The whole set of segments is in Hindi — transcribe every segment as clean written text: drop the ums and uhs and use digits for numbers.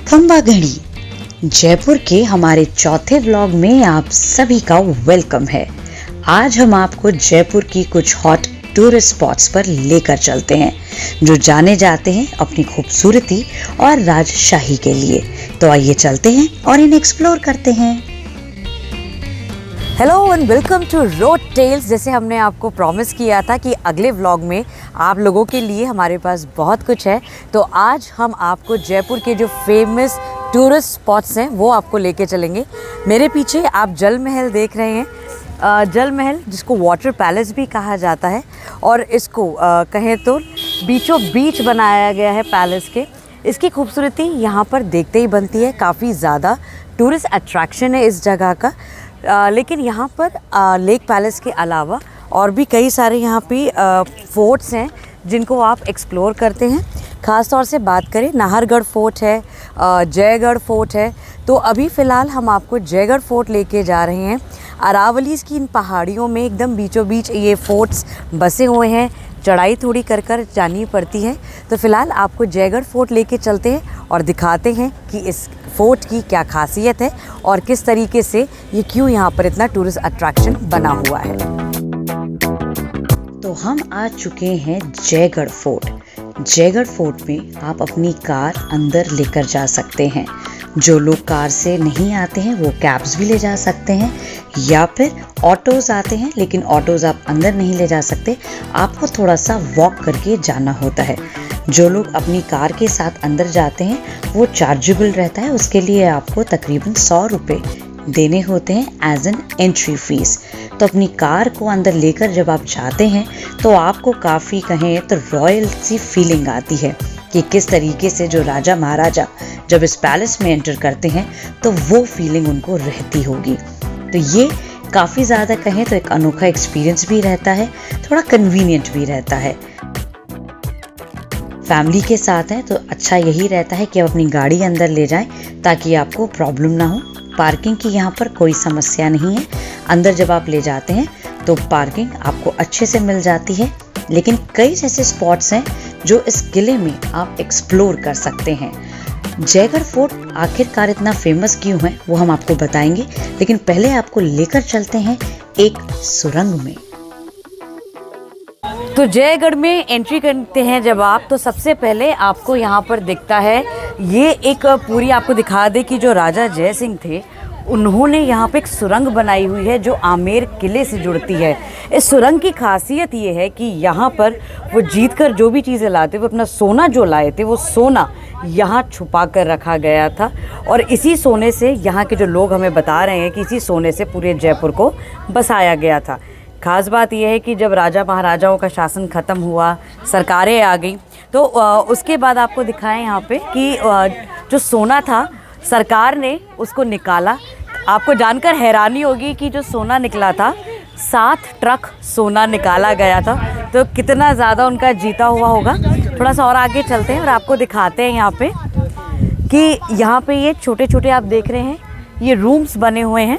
खंबा घड़ी जयपुर के हमारे चौथे व्लॉग में आप सभी का वेलकम है। आज हम आपको जयपुर की कुछ हॉट टूरिस्ट स्पॉट्स पर लेकर चलते हैं जो जाने जाते हैं अपनी खूबसूरती और राजशाही के लिए। तो आइए चलते हैं और इन्हें एक्सप्लोर करते हैं। Hello and welcome to Road Tales. जैसे हमने आपको प्रॉमिस किया था कि अगले व्लॉग में आप लोगों के लिए हमारे पास बहुत कुछ है, तो आज हम आपको जयपुर के जो फेमस टूरिस्ट स्पॉट्स हैं वो आपको लेके चलेंगे। मेरे पीछे आप जल महल देख रहे हैं। जल महल जिसको वाटर पैलेस भी कहा जाता है और इसको कहें तो बीचों बीच बनाया गया है पैलेस के। इसकी खूबसूरती यहाँ पर देखते ही बनती है। काफ़ी ज़्यादा टूरिस्ट अट्रैक्शन है इस जगह का। लेकिन यहाँ पर लेक पैलेस के अलावा और भी कई सारे यहाँ पे फोर्ट्स हैं जिनको आप एक्सप्लोर करते हैं। ख़ास तौर से बात करें नाहरगढ़ फोर्ट है, जयगढ़ फोर्ट है। तो अभी फ़िलहाल हम आपको जयगढ़ फोर्ट लेके जा रहे हैं। अरावलीज़ की इन पहाड़ियों में एकदम बीचों बीच ये फोर्ट्स बसे हुए हैं। चढ़ाई थोड़ी कर जानी पड़ती है। तो फ़िलहाल आपको जयगढ़ फोर्ट लेके चलते हैं और दिखाते हैं कि इस फोर्ट की क्या खासियत है और किस तरीके से ये क्यों यहाँ पर इतना टूरिस्ट अट्रैक्शन बना हुआ है। तो हम आ चुके हैं जयगढ़ फोर्ट। जयगढ़ फोर्ट में आप अपनी कार अंदर लेकर जा सकते हैं। जो लोग कार से नहीं आते हैं वो कैब्स भी ले जा सकते हैं या फिर ऑटोज़ आते हैं, लेकिन ऑटोज़ आप अंदर नहीं ले जा सकते, आपको थोड़ा सा वॉक करके जाना होता है। जो लोग अपनी कार के साथ अंदर जाते हैं वो चार्जेबल रहता है, उसके लिए आपको तकरीबन 100 रुपये देने होते हैं एज एन एंट्री फीस। तो अपनी कार को अंदर लेकर जब आप जाते हैं तो आपको काफ़ी कहें तो रॉयल सी फीलिंग आती है कि किस तरीके से जो राजा महाराजा जब इस पैलेस में एंटर करते हैं तो वो फीलिंग उनको रहती होगी। तो ये काफ़ी ज़्यादा कहें तो एक अनोखा एक्सपीरियंस भी रहता है, थोड़ा कन्वीनियंट भी रहता है। फैमिली के साथ है तो अच्छा यही रहता है कि आप अपनी गाड़ी अंदर ले जाएं ताकि आपको प्रॉब्लम ना हो। पार्किंग की यहाँ पर कोई समस्या नहीं है। अंदर जब आप ले जाते हैं तो पार्किंग आपको अच्छे से मिल जाती है। लेकिन कई ऐसे स्पॉट्स हैं जो इस किले में आप एक्सप्लोर कर सकते हैं। जयगढ़ फोर्ट आखिरकार इतना फेमस क्यों है वो हम आपको बताएंगे, लेकिन पहले आपको लेकर चलते हैं एक सुरंग में। तो जयगढ़ में एंट्री करते हैं जब आप, तो सबसे पहले आपको यहाँ पर दिखता है ये एक पूरी आपको दिखा दे कि जो राजा जय सिंह थे उन्होंने यहाँ पे एक सुरंग बनाई हुई है जो आमेर किले से जुड़ती है। इस सुरंग की खासियत ये है कि यहाँ पर वो जीत कर जो भी चीज़ें लाते, वो अपना सोना जो लाए थे वो सोना यहाँ छुपा कर रखा गया था। और इसी सोने से यहाँ के जो लोग हमें बता रहे हैं कि इसी सोने से पूरे जयपुर को बसाया गया था। ख़ास बात यह है कि जब राजा महाराजाओं का शासन ख़त्म हुआ, सरकारें आ गई, तो उसके बाद आपको दिखाएं यहाँ पे कि जो सोना था सरकार ने उसको निकाला। आपको जानकर हैरानी होगी कि जो सोना निकला था 7 ट्रक सोना निकाला गया था। तो कितना ज़्यादा उनका जीता हुआ होगा। थोड़ा सा और आगे चलते हैं और आपको दिखाते हैं यहाँ पे कि यहाँ पे ये छोटे छोटे आप देख रहे हैं ये रूम्स बने हुए हैं।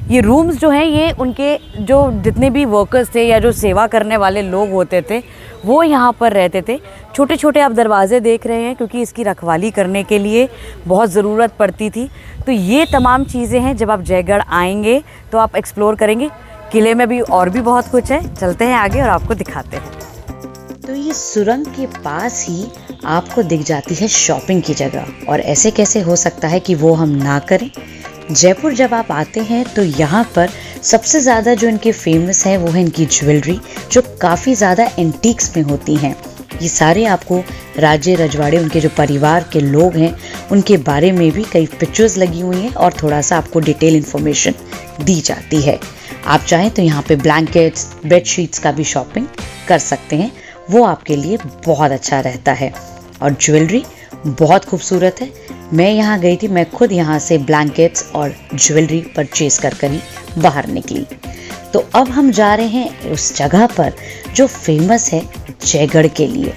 ये रूम्स जो हैं ये उनके जो जितने भी वर्कर्स थे या जो सेवा करने वाले लोग होते थे वो यहाँ पर रहते थे। छोटे छोटे आप दरवाजे देख रहे हैं क्योंकि इसकी रखवाली करने के लिए बहुत ज़रूरत पड़ती थी। तो ये तमाम चीज़ें हैं, जब आप जयगढ़ आएंगे तो आप एक्सप्लोर करेंगे। किले में भी और भी बहुत कुछ है, चलते हैं आगे और आपको दिखाते हैं। तो ये सुरंग के पास ही आपको दिख जाती है शॉपिंग की जगह, और ऐसे कैसे हो सकता है कि वो हम ना करें। जयपुर जब आप आते हैं तो यहाँ पर सबसे ज़्यादा जो इनके फेमस है वो है इनकी ज्वेलरी, जो काफ़ी ज़्यादा एंटीक्स में होती हैं। ये सारे आपको राजे रजवाड़े, उनके जो परिवार के लोग हैं उनके बारे में भी कई पिक्चर्स लगी हुई हैं और थोड़ा सा आपको डिटेल इन्फॉर्मेशन दी जाती है। आप चाहें तो यहाँ पे ब्लैंकेट्स, बेडशीट्स का भी शॉपिंग कर सकते हैं, वो आपके लिए बहुत अच्छा रहता है। और ज्वेलरी बहुत खूबसूरत है। मैं यहाँ गई थी, मैं खुद यहाँ से ब्लैंकेट्स और ज्वेलरी परचेज कर ही बाहर निकली। तो अब हम जा रहे हैं उस जगह पर जो फेमस है जयगढ़ के लिए।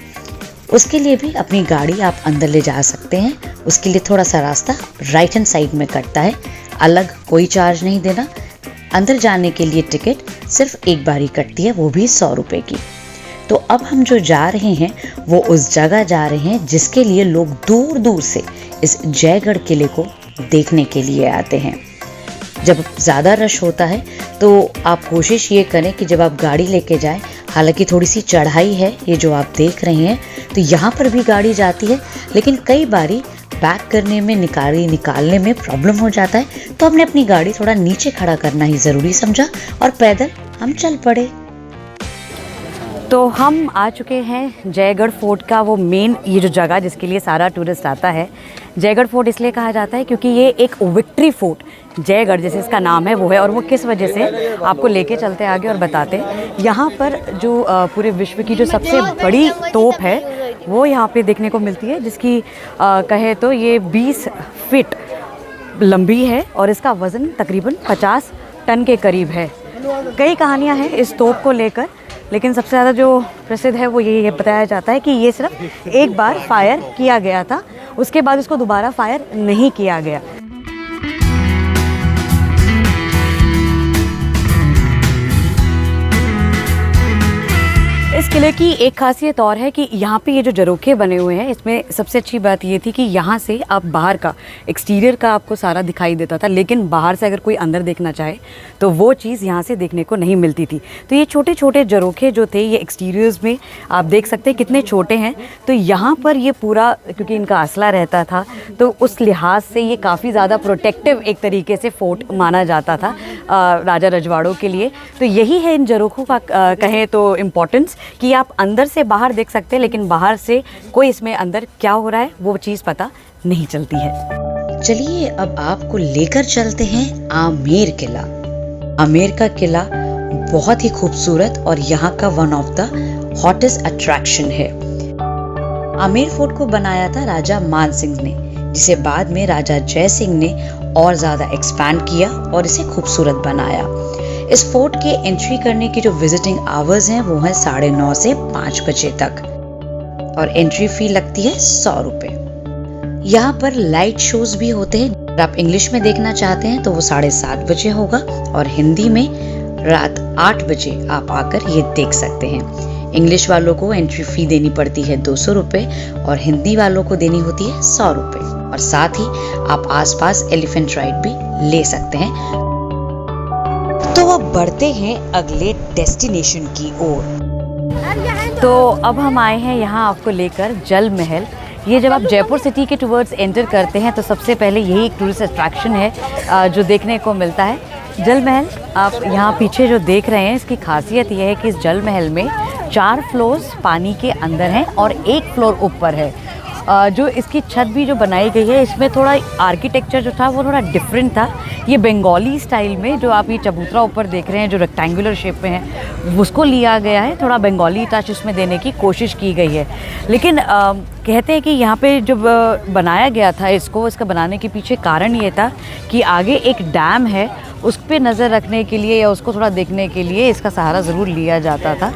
उसके लिए भी अपनी गाड़ी आप अंदर ले जा सकते हैं। उसके लिए थोड़ा सा रास्ता राइट हैंड साइड में कटता है, अलग कोई चार्ज नहीं देना। अंदर जाने के लिए टिकट सिर्फ एक बार ही कटती है, वो भी 100 रुपये की। तो अब हम जो जा रहे हैं वो उस जगह जा रहे हैं जिसके लिए लोग दूर दूर से इस जयगढ़ किले को देखने के लिए आते हैं। जब ज़्यादा रश होता है तो आप कोशिश ये करें कि जब आप गाड़ी लेके जाएं, हालांकि थोड़ी सी चढ़ाई है ये जो आप देख रहे हैं, तो यहाँ पर भी गाड़ी जाती है, लेकिन कई बारी बैक करने में निकालने में प्रॉब्लम हो जाता है, तो हमने अपनी गाड़ी थोड़ा नीचे खड़ा करना ही ज़रूरी समझा और पैदल हम चल पड़े। तो हम आ चुके हैं जयगढ़ फोर्ट का वो मेन ये जो जगह जिसके लिए सारा टूरिस्ट आता है। जयगढ़ फोर्ट इसलिए कहा जाता है क्योंकि ये एक विक्ट्री फोर्ट, जयगढ़ जैसे इसका नाम है वो है, और वो किस वजह से आपको लेके चलते आगे और बताते हैं। यहाँ पर जो पूरे विश्व की जो सबसे बड़ी तोप है वो यहाँ पे देखने को मिलती है, जिसकी कहे तो ये 20 फीट लंबी है और इसका वज़न तकरीबन 50 टन के करीब है। कई कहानियाँ हैं इस तोप को लेकर, लेकिन सबसे ज़्यादा जो प्रसिद्ध है वो ये बताया जाता है कि ये सिर्फ एक बार फायर किया गया था, उसके बाद इसको दोबारा फायर नहीं किया गया। इस किले की एक खासियत और है कि यहाँ पे ये जो झरोखे बने हुए हैं, इसमें सबसे अच्छी बात ये थी कि यहाँ से आप बाहर का एक्सटीरियर का आपको सारा दिखाई देता था, लेकिन बाहर से अगर कोई अंदर देखना चाहे तो वो चीज़ यहाँ से देखने को नहीं मिलती थी। तो ये छोटे छोटे झरोखे जो थे ये एक्सटीरियर्स में आप देख सकते हैं कितने छोटे हैं। तो यहाँ पर ये पूरा, क्योंकि इनका असला रहता था, तो उस लिहाज से ये काफ़ी ज़्यादा प्रोटेक्टिव एक तरीके से फोर्ट माना जाता था राजा रजवाड़ों के लिए। तो यही है इन झरोखों का कहें तो इम्पोर्टेंस, कि आप अंदर से बाहर देख सकते हैं, लेकिन बाहर से कोई इसमें अंदर क्या हो रहा है वो चीज़ पता नहीं चलती है। चलिए अब आपको लेकर चलते हैं आमेर किला। आमेर का किला बहुत ही खूबसूरत और यहाँ का one of the hottest attraction है। आमेर फोर्ट को बनाया था राजा मान सिंह ने, जिसे बाद में राजा जय सिंह ने और ज़्यादा एक्सपैंड किया और इसे खूबसूरत बनाया। इस फोर्ट के एंट्री करने की जो विजिटिंग आवर्स हैं वो है 9:30 से 5 बजे तक, और एंट्री फी लगती है 100 रुपये। यहाँ पर लाइट शोज भी होते हैं। अगर आप इंग्लिश में देखना चाहते हैं तो वो 7:30 बजे होगा, और हिंदी में रात 8 बजे आप आकर ये देख सकते हैं। इंग्लिश वालों को एंट्री फी देनी पड़ती है 200 रुपये और हिंदी वालों को देनी होती है 100 रुपये, और साथ ही आप आसपास एलिफेंट राइड भी ले सकते हैं। तो अब बढ़ते हैं अगले डेस्टिनेशन की ओर। तो अब हम आए हैं यहाँ आपको लेकर जल महल। ये जब आप जयपुर सिटी के टुवर्ड्स एंटर करते हैं तो सबसे पहले यही एक टूरिस्ट अट्रैक्शन है जो देखने को मिलता है, जल महल। आप यहाँ पीछे जो देख रहे हैं, इसकी खासियत यह है कि इस जल महल में 4 फ्लोर्स पानी के अंदर हैं और 1 फ्लोर ऊपर है। जो इसकी छत भी जो बनाई गई है, इसमें थोड़ा आर्किटेक्चर जो था वो थोड़ा डिफरेंट था। ये बंगाली स्टाइल में, जो आप ये चबूतरा ऊपर देख रहे हैं जो रेक्टेंगुलर शेप में है, उसको लिया गया है। थोड़ा बंगाली टच उसमें देने की कोशिश की गई है। लेकिन कहते हैं कि यहाँ पे जब बनाया गया था इसका बनाने के पीछे कारण ये था कि आगे एक डैम है, उस पर नज़र रखने के लिए या उसको थोड़ा देखने के लिए इसका सहारा ज़रूर लिया जाता था।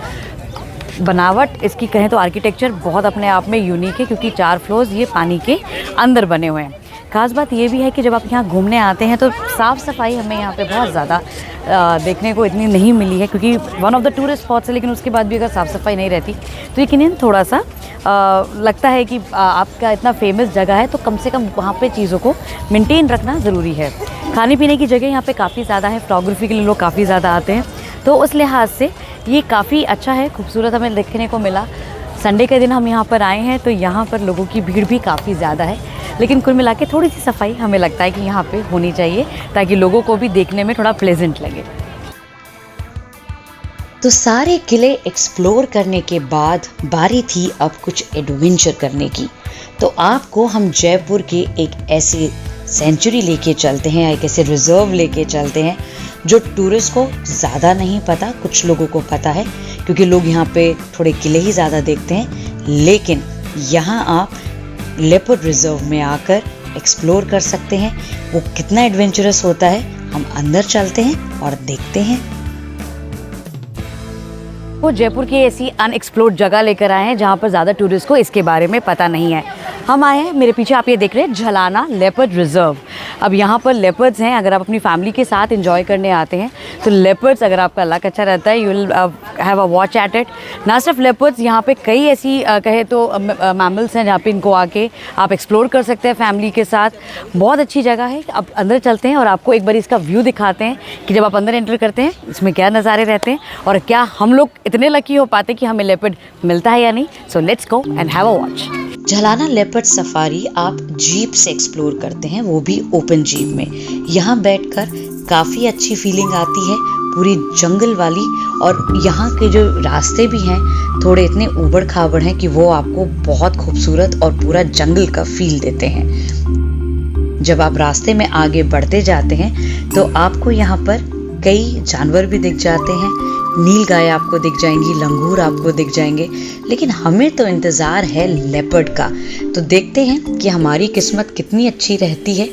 बनावट इसकी कहें तो आर्किटेक्चर बहुत अपने आप में यूनिक है, क्योंकि 4 फ्लोर्स ये पानी के अंदर बने हुए हैं। खास बात ये भी है कि जब आप यहाँ घूमने आते हैं तो साफ़ सफाई हमें यहाँ पे बहुत ज़्यादा देखने को इतनी नहीं मिली है, क्योंकि one of the tourist spots है, लेकिन उसके बाद भी अगर साफ़ सफाई नहीं रहती तो यकीनन थोड़ा सा लगता है कि आपका इतना फेमस जगह है तो कम से कम वहाँ पे चीज़ों को मेंटेन रखना ज़रूरी है। खाने पीने की जगह यहाँ पे काफ़ी ज़्यादा है, फोटोग्राफी के लिए लोग काफ़ी ज़्यादा आते हैं, तो उस लिहाज से ये काफ़ी अच्छा है, खूबसूरत हमें देखने को मिला। संडे के दिन हम यहाँ पर आए हैं तो यहाँ पर लोगों की भीड़ भी काफ़ी ज़्यादा है, लेकिन कुल मिला के थोड़ी सी सफाई हमें लगता है कि यहाँ पे होनी चाहिए ताकि लोगों को भी देखने में थोड़ा प्लेजेंट लगे। तो सारे किले एक्सप्लोर करने के बाद बारी थी अब कुछ एडवेंचर करने की। तो आपको हम जयपुर के एक ऐसे सेंचुरी लेके चलते हैं, एक ऐसे रिजर्व लेके चलते हैं जो टूरिस्ट को ज़्यादा नहीं पता, कुछ लोगों को पता है क्योंकि लोग यहाँ पे थोड़े किले ही ज़्यादा देखते हैं, लेकिन यहाँ आप लेपर्ड रिजर्व में आकर एक्सप्लोर कर सकते हैं। वो कितना एडवेंचरस होता है, हम अंदर चलते हैं और देखते हैं। वो जयपुर की ऐसी अनएक्सप्लोर्ड जगह लेकर आए हैं जहाँ पर ज़्यादा टूरिस्ट को इसके बारे में पता नहीं है। हम आए हैं, मेरे पीछे आप ये देख रहे हैं झलाना लेपर्ड रिजर्व। अब यहाँ पर लेपर्ड्स हैं, अगर आप अपनी फैमिली के साथ एंजॉय करने आते हैं तो लेपर्ड्स, अगर आपका लक अच्छा रहता है, you will have a watch at it. ना सिर्फ लेपर्ड्स, यहाँ पे कई ऐसी कहे तो मैमल्स हैं जहाँ पे इनको आके आप एक्सप्लोर कर सकते हैं फैमिली के साथ। बहुत अच्छी जगह है। अब अंदर चलते हैं और आपको एक बार इसका व्यू दिखाते हैं कि जब आप अंदर एंटर करते हैं इसमें क्या नज़ारे रहते हैं और क्या हम लोग इतने लकी हो पाते कि हमें लेपर्ड मिलता है या नहीं। So let's go and have a watch. Jhalana leopard safari आप जीप से एक्सप्लोर करते हैं, वो भी ओपन जीप में। यहाँ बैठकर काफ़ी अच्छी फीलिंग आती है, पूरी जंगल वाली। और यहाँ के जो रास्ते भी हैं थोड़े इतने ऊबड़ खाबड़ हैं कि वो आपको बहुत खूबसूरत और पूरा जंगल का फील देते हैं। जब आप रास्ते में आगे बढ़ते जाते हैं तो आपको यहाँ पर कई जानवर भी दिख जाते हैं। नील गाय आपको दिख जाएंगी, लंगूर आपको दिख जाएंगे, लेकिन हमें तो इंतज़ार है लेपर्ड का। तो देखते हैं कि हमारी किस्मत कितनी अच्छी रहती है।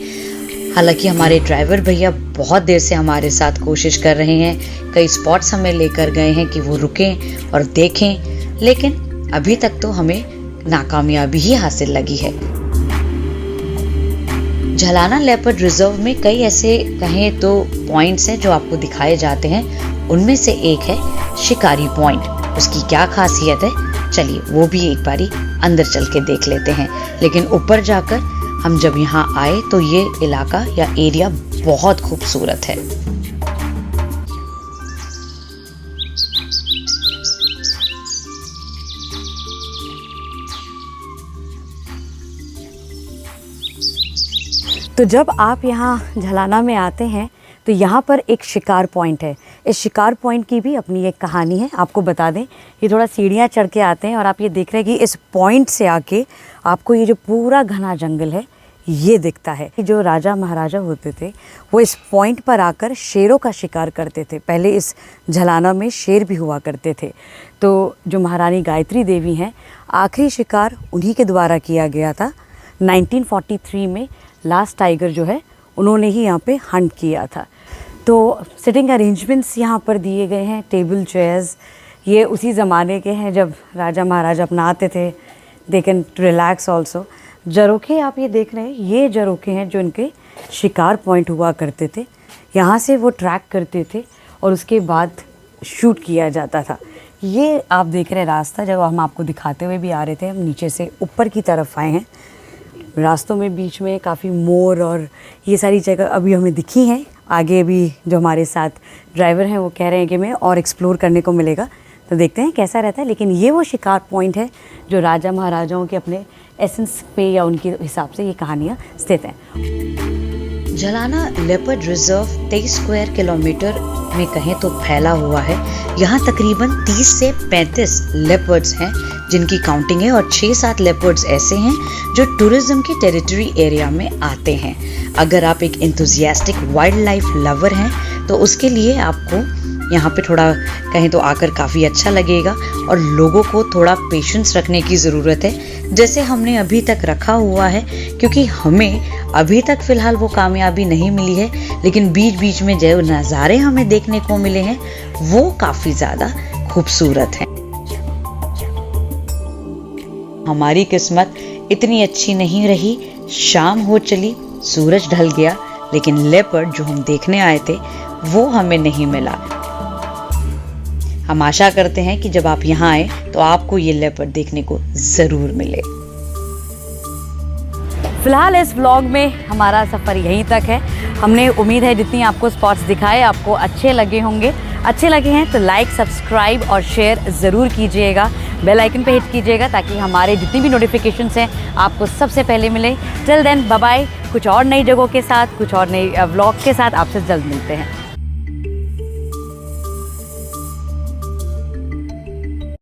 हालांकि हमारे ड्राइवर भैया बहुत देर से हमारे साथ कोशिश कर रहे हैं, कई स्पॉट्स हमें लेकर गए हैं कि वो रुकें और देखें, लेकिन अभी तक तो हमें नाकामयाबी ही हासिल लगी है। झलाना लेपर्ड रिजर्व में कई ऐसे कहें तो पॉइंट्स हैं जो आपको दिखाए जाते हैं। उनमें से एक है शिकारी पॉइंट। उसकी क्या खासियत है, चलिए वो भी एक बारी अंदर चल के देख लेते हैं। लेकिन ऊपर जाकर हम जब यहाँ आए तो ये इलाका या एरिया बहुत खूबसूरत है। तो जब आप यहाँ झलाना में आते हैं तो यहाँ पर एक शिकार पॉइंट है। इस शिकार पॉइंट की भी अपनी एक कहानी है। आपको बता दें, ये थोड़ा सीढ़ियाँ चढ़ के आते हैं और आप ये देख रहे हैं कि इस पॉइंट से आके आपको ये जो पूरा घना जंगल है ये दिखता है। जो राजा महाराजा होते थे वो इस पॉइंट पर आकर शेरों का शिकार करते थे। पहले इस झलाना में शेर भी हुआ करते थे। तो जो महारानी गायत्री देवी हैं, आखिरी शिकार उन्हीं के द्वारा किया गया था। 1943 में लास्ट टाइगर जो है उन्होंने ही यहाँ पे हंट किया था। तो सिटिंग अरेंजमेंट्स यहाँ पर दिए गए हैं, टेबल चेयर्स, ये उसी ज़माने के हैं जब राजा महाराजा अपना आते थे। They can relax also. जरोखे आप ये देख रहे हैं, ये जरोखे हैं जो इनके शिकार पॉइंट हुआ करते थे। यहाँ से वो ट्रैक करते थे और उसके बाद शूट किया जाता था। ये आप देख रहे हैं रास्ता, जब हम आपको दिखाते हुए भी आ रहे थे, हम नीचे से ऊपर की तरफ आए हैं। रास्तों में बीच में काफ़ी मोर और ये सारी जगह अभी हमें दिखी हैं। आगे भी जो हमारे साथ ड्राइवर हैं वो कह रहे हैं कि हमें और एक्सप्लोर करने को मिलेगा, तो देखते हैं कैसा रहता है। लेकिन ये वो शिकार पॉइंट है जो राजा महाराजाओं के अपने एसेंस पे या उनके हिसाब से ये कहानियाँ स्थित हैं। झलाना लेपर्ड रिजर्व 23 स्क्वायर किलोमीटर में कहें तो फैला हुआ है। यहाँ तकरीबन 30 से 35 लेपर्ड्स हैं जिनकी काउंटिंग है, और 6-7 लेपर्ड्स ऐसे हैं जो टूरिज्म के टेरिटरी एरिया में आते हैं। अगर आप एक एंथुसियास्टिक वाइल्ड लाइफ लवर हैं तो उसके लिए आपको यहाँ पे थोड़ा कहें तो आकर काफ़ी अच्छा लगेगा। और लोगों को थोड़ा पेशेंस रखने की ज़रूरत है, जैसे हमने अभी तक रखा हुआ है, क्योंकि हमें अभी तक फ़िलहाल वो कामयाबी नहीं मिली है। लेकिन बीच बीच में जो नज़ारे हमें देखने को मिले हैं वो काफ़ी ज़्यादा खूबसूरत हैं। हमारी किस्मत इतनी अच्छी नहीं रही, शाम हो चली, सूरज ढल गया, लेकिन लेपर्ड जो हम देखने आए थे वो हमें नहीं मिला। हम आशा करते हैं कि जब आप यहाँ आए तो आपको ये लेपर्ड देखने को ज़रूर मिले। फिलहाल इस व्लॉग में हमारा सफ़र यहीं तक है। हमने उम्मीद है जितनी आपको स्पॉट्स दिखाए आपको अच्छे लगे होंगे। अच्छे लगे हैं तो लाइक, सब्सक्राइब और शेयर ज़रूर कीजिएगा। बेल आइकन पे हिट कीजिएगा ताकि हमारे जितनी भी नोटिफिकेशंस हैं आपको सबसे पहले मिले। Till then bye bye. कुछ और नई जगहों के साथ, कुछ और नई व्लॉग के साथ आपसे जल्द मिलते हैं।